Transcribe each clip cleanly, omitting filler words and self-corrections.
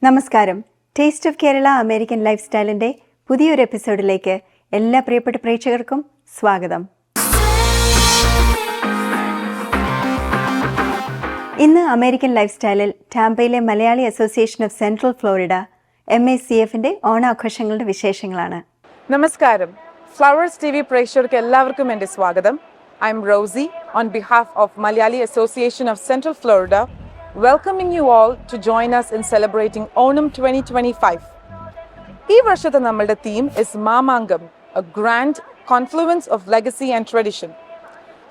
നമസ്കാരം. Taste of Kerala American life സ്റ്റൈലിൻ്റെ പുതിയൊരു എപ്പിസോഡിലേക്ക് എല്ലാ പ്രിയപ്പെട്ട പ്രേക്ഷകർക്കും സ്വാഗതം. ഇന്ന് അമേരിക്കൻ ലൈഫ് സ്റ്റൈലിൽ ടാമ്പയിലെ Malayali association of central Florida MACFന്റെ ഓണാഘോഷങ്ങളുടെ വിശേഷങ്ങളാണ്. നമസ്കാരം. ഫ്ലവേഴ്സ് TV പ്രേക്ഷകർക്ക് എല്ലാവർക്കും എൻ്റെ സ്വാഗതം. I am Rosie on behalf of Malayale Association of Central Florida, welcoming you all to join us in celebrating Onam 2025. ഈ വർഷത്തെ നമ്മളുടെ theme is Mamangam, a grand confluence of legacy and tradition.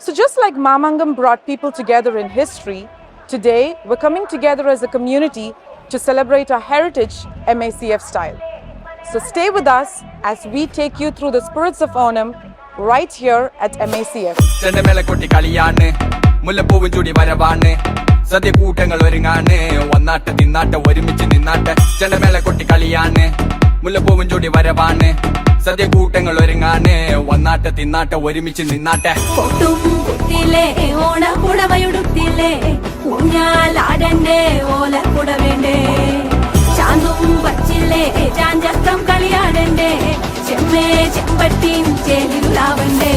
So just like Mamangam brought people together in history, today we're coming together as a community to celebrate our heritage MACF style. So stay with us as we take you through the spirits of Onam right here at MACF. ചെണ്ടമേളക്കൊട്ടി കളിയാണ്, മുല്ലപ്പൂവും ചൂടി വരവാണ്, സദ്യ കൂട്ടങ്ങൾ ഒരുങ്ങാണ്, വന്നാട്ട് തിന്നാട്ട് ഒരുമിച്ച് നിന്നാട്ട്. ചെണ്ടമേളക്കൊട്ടി കളിയാണ്, മുല്ലപ്പൂവും ചൂടി വരവാണ്, സദ്യ കൂട്ടങ്ങൾ ഒരുങ്ങാണ്, വന്നാട്ട് തിന്നാട്ട് ഒരുമിച്ച് നിന്നാട്ടെ. ഓണക്കുടവയുടുത്തില്ലേ ഊഞ്ഞാലാടണ്ടേ ഓലക്കുടവേണ്ടേ ചാന്തും വച്ചില്ലേ ചാഞ്ചക്കം കളിയാടണ്ടേ ചെമ്മേ ചെമ്പട്ടിൻ ചേലിലാവണ്ടേ.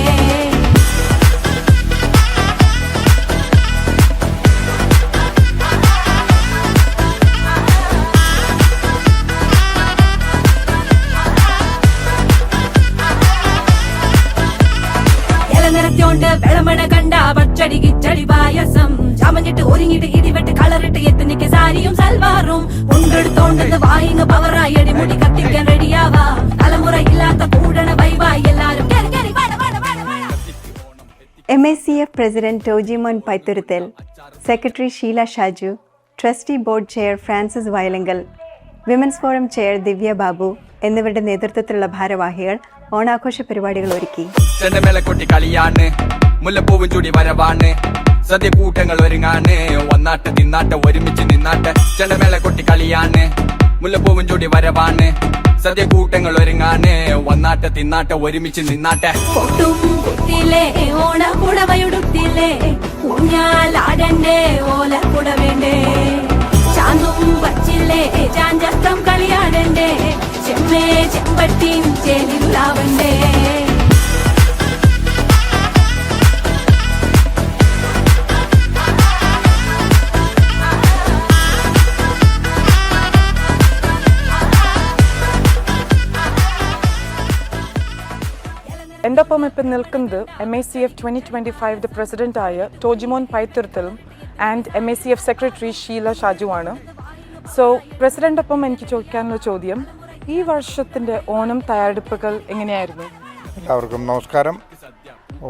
നിറച്ചോണ്ട് വെളമണ കണ്ട പച്ചടി കിച്ചടി പായസം ചാമഞ്ഞിട്ട് ഒരുങ്ങിട്ട് ഇടിവെട്ട് കളറിട്ട് എത്തുനിക്ക് സാരിയും സൽവാറും കൊണ്ടെടുത്തോണ്ടെന്ന് വായിങ് പവറായി അടിമുടി കത്തിക്കാൻ റെഡിയാവാ തലമുറ ഇല്ലാത്ത കൂടണ വൈവായി എല്ലാരും. MACF president Tojimon Paithuruthal, secretary Sheela Shaju, trustee board chair Francis Vayalankal, women's forum chair Divya Babu എന്നിവരുടെ നേതൃത്വത്തിലുള്ള ഭാരവാഹികൾ ഓണാഘോഷ പരിപാടികൾ ഒരുക്കി. ചെണ്ടമേളക്കൊട്ടി കളിയാണ്, മുല്ലപ്പൂവും ചൂടി വരവാണ്, സദ്യ കൂട്ടങ്ങൾ ഒരുങ്ങാണ്, വന്നാട്ട് തിന്നാട്ട് ഒരുമിച്ച് നിന്നാട്ട്. ചെണ്ടമേളക്കൊട്ടി കളിയാണ്, മുല്ലപ്പൂവും ചൂടി വരവാണ്, സദ്യ കൂട്ടങ്ങൾ ഒരുങ്ങാണ്, വന്നാട്ട് തിന്നാട്ട് ഒരുമിച്ച് നിന്നാട്ടെ. ഓണക്കുടവയുടുത്തില്ലേ ഊഞ്ഞാലാടണ്ടേ ഓലക്കുടവേണ്ടേ ചാന്തും വച്ചില്ലേ ചാഞ്ചക്കം കളിയാടണ്ടേ ചെമ്മേ ചെമ്പട്ടിൻ ചേലിലാവണ്ടേ. എൻ്റെ ഒപ്പം ഇപ്പം നിൽക്കുന്നത് MACF 2025 പ്രസിഡന്റായ ടോജിമോൻ പൈത്തുരുത്തലും and MACF secretary Sheela Shaju ആണ്. സോ പ്രസിഡന്റൊപ്പം എനിക്ക് ചോദിക്കാനുള്ള ചോദ്യം, ഈ വർഷത്തിൻ്റെ ഓണം തയ്യാറെടുപ്പുകൾ എങ്ങനെയായിരുന്നു? എല്ലാവർക്കും നമസ്കാരം.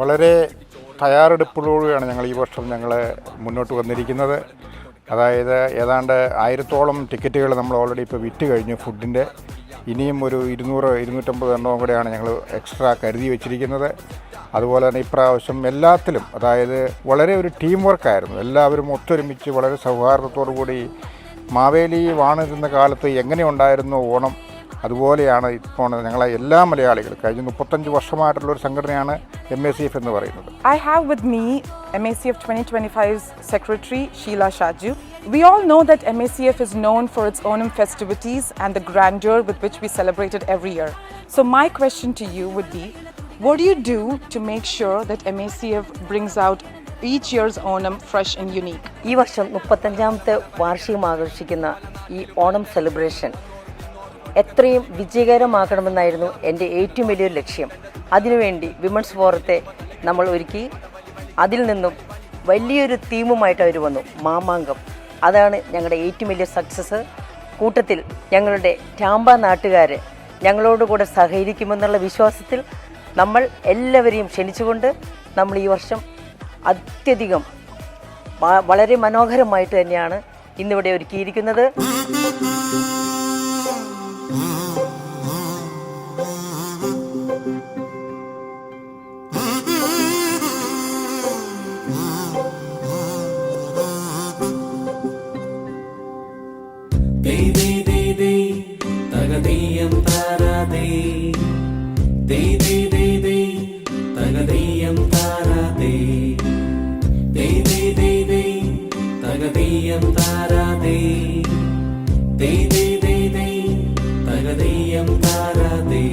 വളരെ തയ്യാറെടുപ്പുകളോടെയാണ് ഞങ്ങൾ ഈ വർഷം മുന്നോട്ട് വന്നിരിക്കുന്നത്. അതായത് ഏതാണ്ട് 1000-ഓളം ടിക്കറ്റുകൾ നമ്മൾ ഓൾറെഡി ഇപ്പോൾ വിറ്റ് കഴിഞ്ഞു ഫുഡിൻ്റെ. ഇനിയും ഒരു 200-250 എണ്ണവും കൂടെയാണ് ഞങ്ങൾ എക്സ്ട്രാ കരുതി വെച്ചിരിക്കുന്നത്. അതുപോലെ തന്നെ ഇപ്രാവശ്യം എല്ലാത്തിലും അതായത് വളരെ ഒരു ടീം വർക്കായിരുന്നു. എല്ലാവരും ഒത്തൊരുമിച്ച് വളരെ സൗഹാർദ്ദത്തോടു കൂടി മാവേലി വാണിരുന്ന കാലത്ത് എങ്ങനെ ഉണ്ടായിരുന്നു ഓണം അതുപോലെയാണ് ഇപ്പോൾ ഞങ്ങളെ എല്ലാ മലയാളികളും കഴിഞ്ഞ 35 വർഷമായിട്ടുള്ളൊരു സംഘടനയാണ് MACF എന്ന് പറയുന്നത്. I have with me MACF 2025's Secretary Sheela Shaju. We all know that MACF is known for its Onam festivities and the grandeur with which we celebrate it every year. So my question to you would be, what do you do to make sure that MACF brings out each year's Onam fresh and unique? ഈ വർഷം 35ാമത്തെ വാർഷികം ആഘോഷിക്കുന്ന ഈ Onam celebration എത്രയും വിജയകരമാക്കണമെന്നായിരുന്നു എൻ്റെ ഏറ്റവും വലിയൊരു ലക്ഷ്യം. അതിനുവേണ്ടി വിമൻസ് ഫോറത്തെ നമ്മൾ ഒരുക്കി. അതിൽ നിന്നും വലിയൊരു തീമുമായിട്ട് അവർ വന്നു, മാമാങ്കം. അതാണ് ഞങ്ങളുടെ ഏറ്റവും വലിയ സക്സസ്. കൂട്ടത്തിൽ ഞങ്ങളുടെ ടാമ്പ നാട്ടുകാർ ഞങ്ങളോട് കൂടെ സഹകരിക്കുമെന്നുള്ള വിശ്വാസത്തിൽ നമ്മൾ എല്ലാവരെയും ക്ഷണിച്ചുകൊണ്ട് നമ്മൾ ഈ വർഷം അത്യധികം വളരെ മനോഹരമായിട്ട് തന്നെയാണ് ഇന്നിവിടെ ഒരുക്കിയിരിക്കുന്നത്. തകതീയം താരാതേ അഭയം താരാതേ.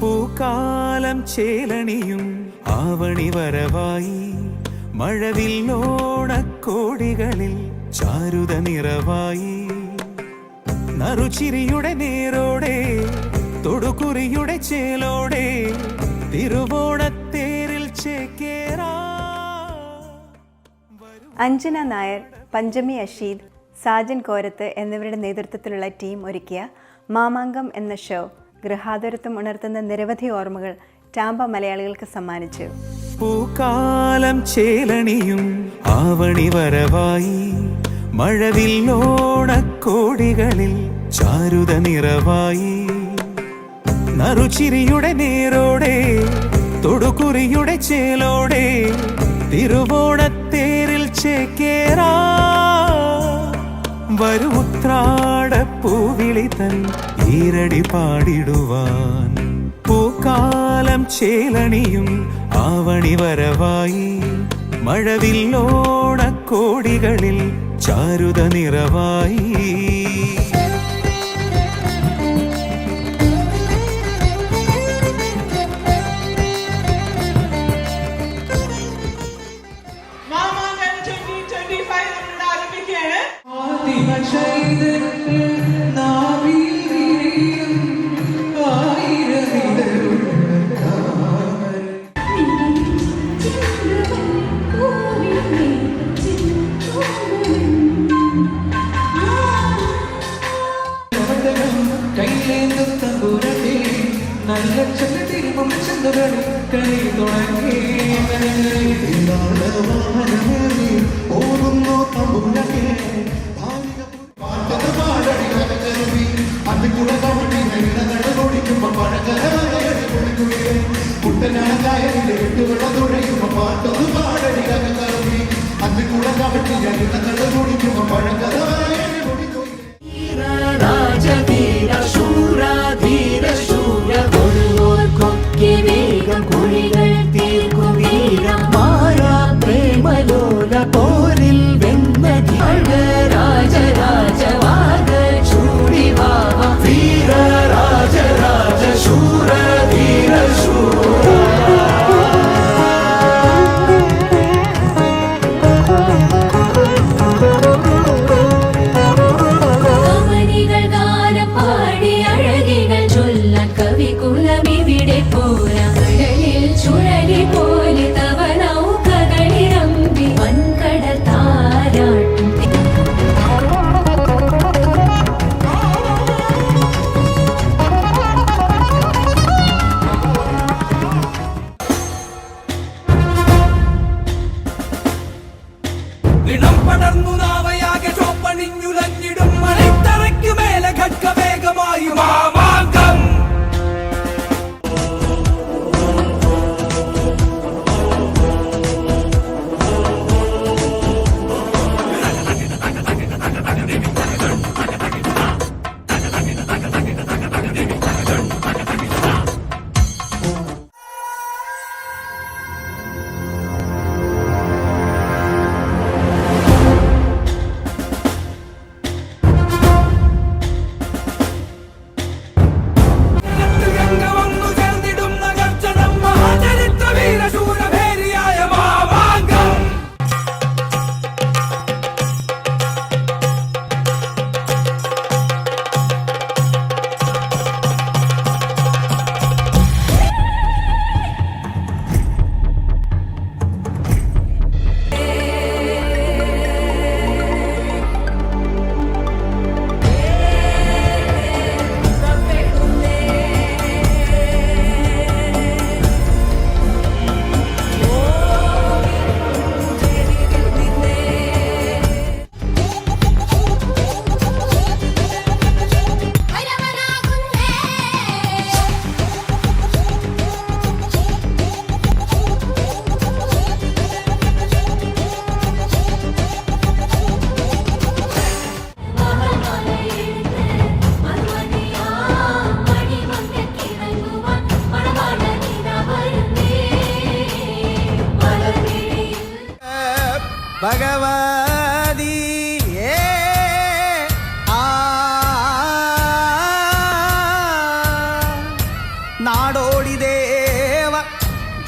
പൂക്കാലം ചേലണിയും ആവണി വരവായി മഴവില്ലോണക്കോടികളിൽ ചാരുത നിറവായി നറുചിരിയുടെ നേരോടെ തൊടുകുറിയുടെ ചേലോടെ തിരുവോണത്തേരിൽ ചേക്കേറാ അഞ്ജന നായർ, പഞ്ചമി അഷീദ്, സാജൻ കോരത്ത് എന്നിവരുടെ നേതൃത്വത്തിലുള്ള ടീം ഒരുക്കിയ മാമാങ്കം എന്ന ഷോ ഗൃഹാതുരത്വം ഉണർത്തുന്ന നിരവധി ഓർമ്മകൾ ടാമ്പ മലയാളികൾക്ക് സമ്മാനിച്ചു. പൂക്കാലം ചേലണിയും ആവണി വരവായി, മഴവില്ലോണക്കോടികളിൽ ചാരുത നിറവായി, നറുചിരിയുടെ നേരോടെ തൊടുകുറിയുടെ ചേലോടെ തിരുവോണത്തേരിൽ ചേക്കേറാ വരു ഉത്രാടപ്പൂവിളി തൻ ഈരടി പാടിടുവാൻ. പൂക്കാലം ചേലണിയും ആവണി വരവായി, മഴവില്ലോണക്കോടികളിൽ ചാരുത നിറവായി.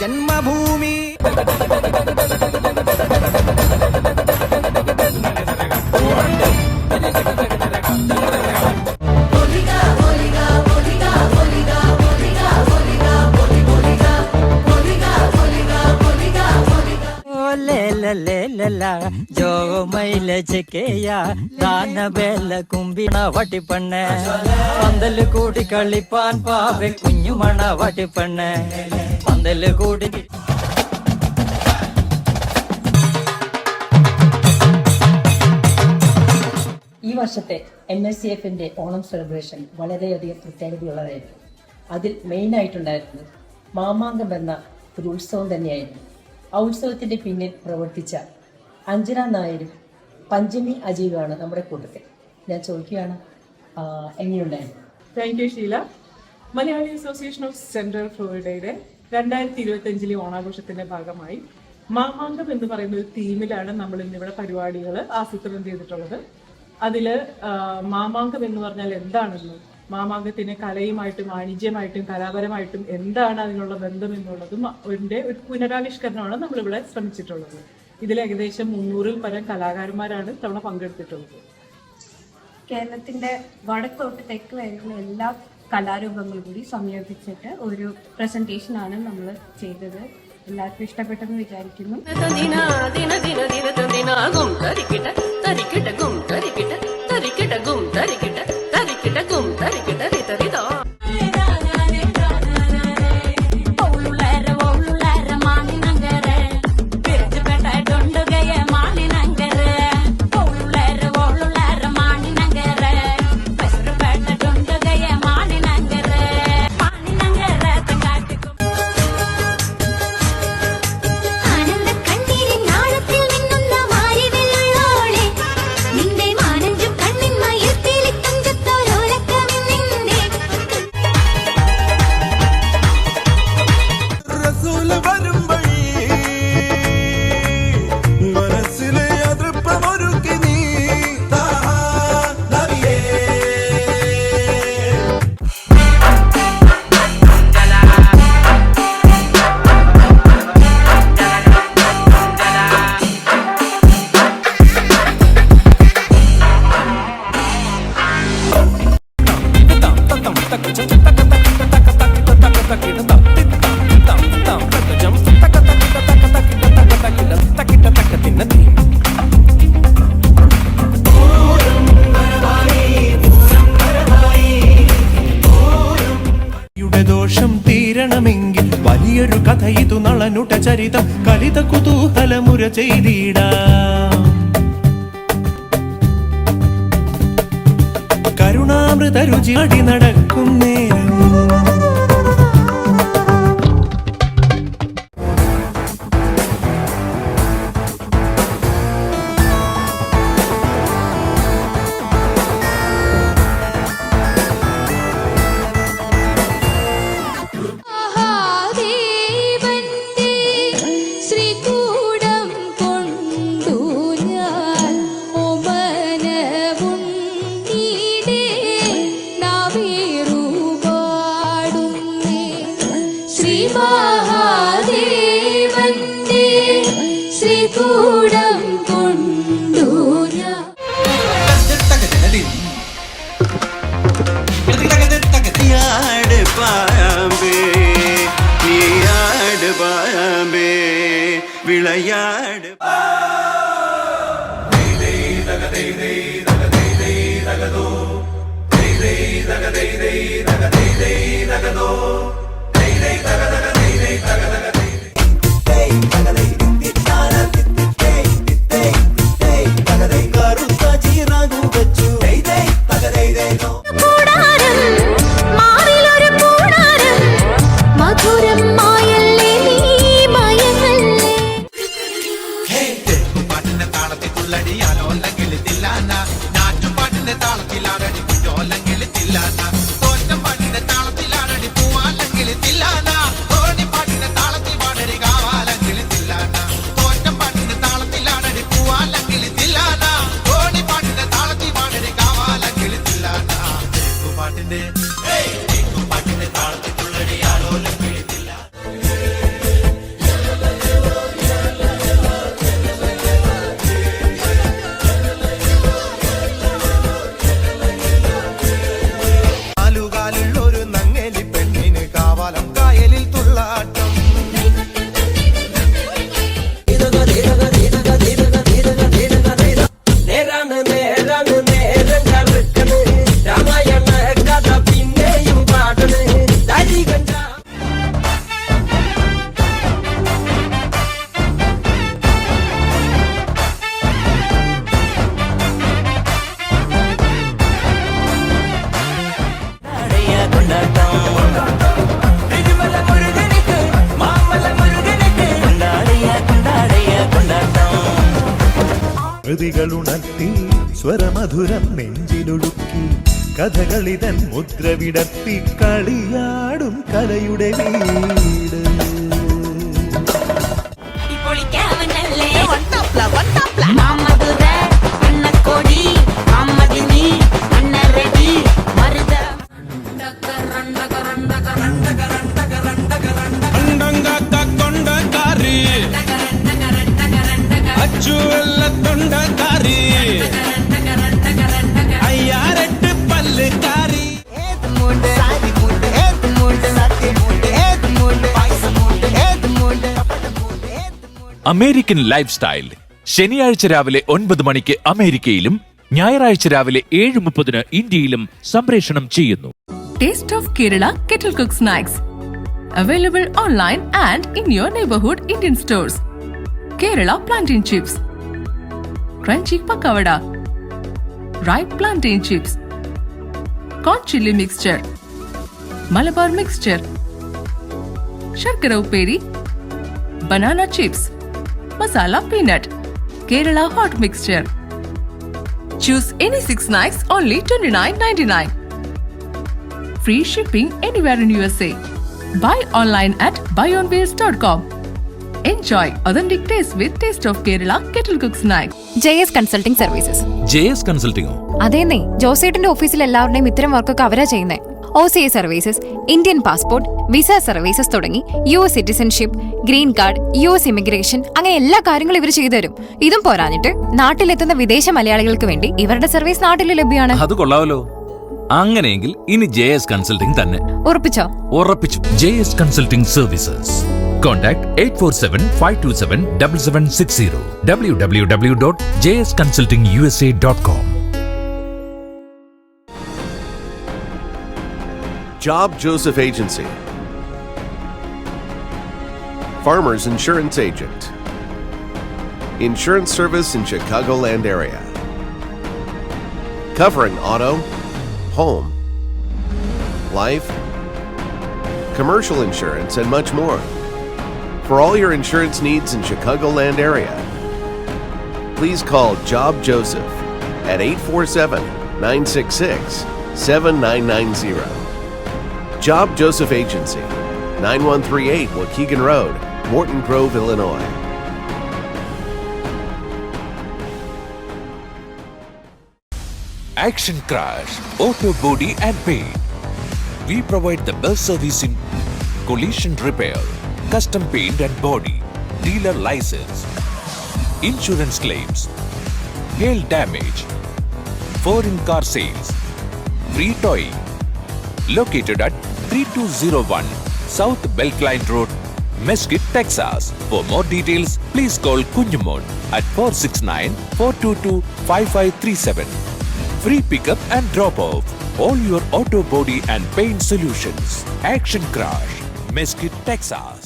ജന്മഭൂമി. ചെല്ല ജോമയിലെ ചെക്കയ്യ ദാനബേല കുമ്പിണ വട്ടിപ്പണ്ണ പന്തല് കൂടി കളിപ്പാൻ പാവെ കുഞ്ഞുമണ വട്ടിപ്പണ്ണ പന്തല് കൂടി. ഈ വർഷത്തെ MACFന്റെ ഓണം സെലിബ്രേഷൻ വളരെയധികം പ്രത്യേകതയുള്ളതായിരുന്നു. അതിൽ മെയിനായിട്ടുണ്ടായിരുന്നത് മാമാങ്കം എന്ന ഒരു ഉത്സവം തന്നെയായിരുന്നു. ആ ഉത്സവത്തിൻ്റെ പിന്നിൽ പ്രവർത്തിച്ച അഞ്ജന നായരും പഞ്ചമി അജീവാണ് നമ്മുടെ കൂട്ടത്തിൽ. ഞാൻ ചോദിക്കുകയാണ്, എങ്ങനെയുണ്ടായിരുന്നു? Thank you Sheela. Malayali association of central ഫ്ലോറിഡയുടെ 2025 ഓണാഘോഷത്തിന്റെ ഭാഗമായി മാമാങ്കം എന്ന് പറയുന്ന ഒരു തീമിലാണ് നമ്മൾ ഇന്നിവിടെ പരിപാടികൾ ആസൂത്രണം ചെയ്തിട്ടുള്ളത്. അതിൽ മാമാങ്കം എന്ന് പറഞ്ഞാൽ എന്താണെന്നും മാമാങ്കത്തിന് കലയുമായിട്ടും വാണിജ്യമായിട്ടും കലാപരമായിട്ടും എന്താണ് അതിനുള്ള ബന്ധം എന്നുള്ളതും അതിൻ്റെ ഒരു പുനരാവിഷ്കരണമാണ് നമ്മളിവിടെ ശ്രമിച്ചിട്ടുള്ളത്. ഇതിൽ ഏകദേശം 300-ൽ പരം കലാകാരന്മാരാണ് തവണ പങ്കെടുത്തിട്ടുള്ളത്. കേരളത്തിൻ്റെ വടക്കോട്ട് തെക്ക് വരെയുള്ള എല്ലാ കലാരൂപങ്ങളും കൂടി സംയോജിച്ചിട്ട് ഒരു പ്രസന്റേഷനാണ് നമ്മൾ ചെയ്തത്. എല്ലാവർക്കും ഇഷ്ടപ്പെട്ടെന്ന് വിചാരിക്കുന്നു. ദോഷം തീരണമെങ്കിൽ വലിയൊരു കഥ ഇതു നളനുട ചരിതം കലിത കുതൂഹലമുര ചെയ്തിടാം. കരുണാമൃത രുചി അടി നടക്കുന്നേരം വിളയാട് കൃതികളുണർത്തി സ്വരമധുരം നെഞ്ചിലൊഴുക്കി കഥകളിതൻ മുദ്ര വിടർത്തി കളിയാടും കലയുടെ വീട്. അമേരിക്കൻ ലൈഫ് സ്റ്റൈൽ ശനിയാഴ്ച രാവിലെ 9 മണിക്ക് അമേരിക്കയിലും ഞായറാഴ്ച രാവിലെ 7:30 ഇന്ത്യയിലും സംപ്രേഷണം ചെയ്യുന്നു. Taste of Kerala Kettle Cook Snacks. Available online and in your neighborhood Indian stores. Kerala Plantain Chips. Crunchy Pakavada. Ripe Plantain Chips. Corn Chili Mixture. Malabar Mixture. Sharkara Uperi. Banana Chips. Masala Peanut. Kerala Hot Mixture. Choose any 6 snacks only $29.99. Free shipping anywhere in USA. Buy online at buyonwheels.com. Enjoy authentic taste with Taste of Kerala Kettle Cook Snacks. JS Consulting Services. JS Consulting. അതേന്നേ, ജോസേട്ടന്റെ ഓഫീസിൽ എല്ലാവരുടെയും ഇത്തരം വർക്കൊക്കെ അവരാ ചെയ്യുന്നത്. OCA services, Indian passport, visa services തുടങ്ങി US citizenship, green card, US immigration, അങ്ങനെ എല്ലാ കാര്യങ്ങളും ഇവർ ചെയ്തു തരും. ഇതും പോരാഞ്ഞിട്ട് നാട്ടിലെത്തുന്ന വിദേശ മലയാളികൾക്ക് വേണ്ടി ഇവരുടെ സർവീസ് നാട്ടിൽ ലഭ്യമാണ്. അത് കൊള്ളാമല്ലോ. അങ്ങനെയെങ്കിൽ ഇനി JS കൺസൾട്ടിംഗ് തന്നെ. ഉറപ്പിച്ചോ? ഉറപ്പിച്ചു. JS consulting services. Contact 847-527-7760. www.jsconsultingusa.com. Job Joseph Agency. Farmers Insurance Agent. Insurance service in Chicagoland area. Covering auto, home, life, commercial insurance, and much more. For all your insurance needs in Chicagoland area, please call Job Joseph at 847-966-7990. Job Joseph Agency, 9138 Waukegan Road, Morton Grove, Illinois. Action Crash Auto Body and Paint. We provide the best service in collision repair, custom paint and body, dealer license, insurance claims, hail damage, foreign car sales, free towing. Located at 3201 South Belkline Road, Mesquite, Texas. For more details, please call Kunjumon at 469-422-5537. Free pickup and drop off. All your auto body and paint solutions. Action Crash, Mesquite, Texas.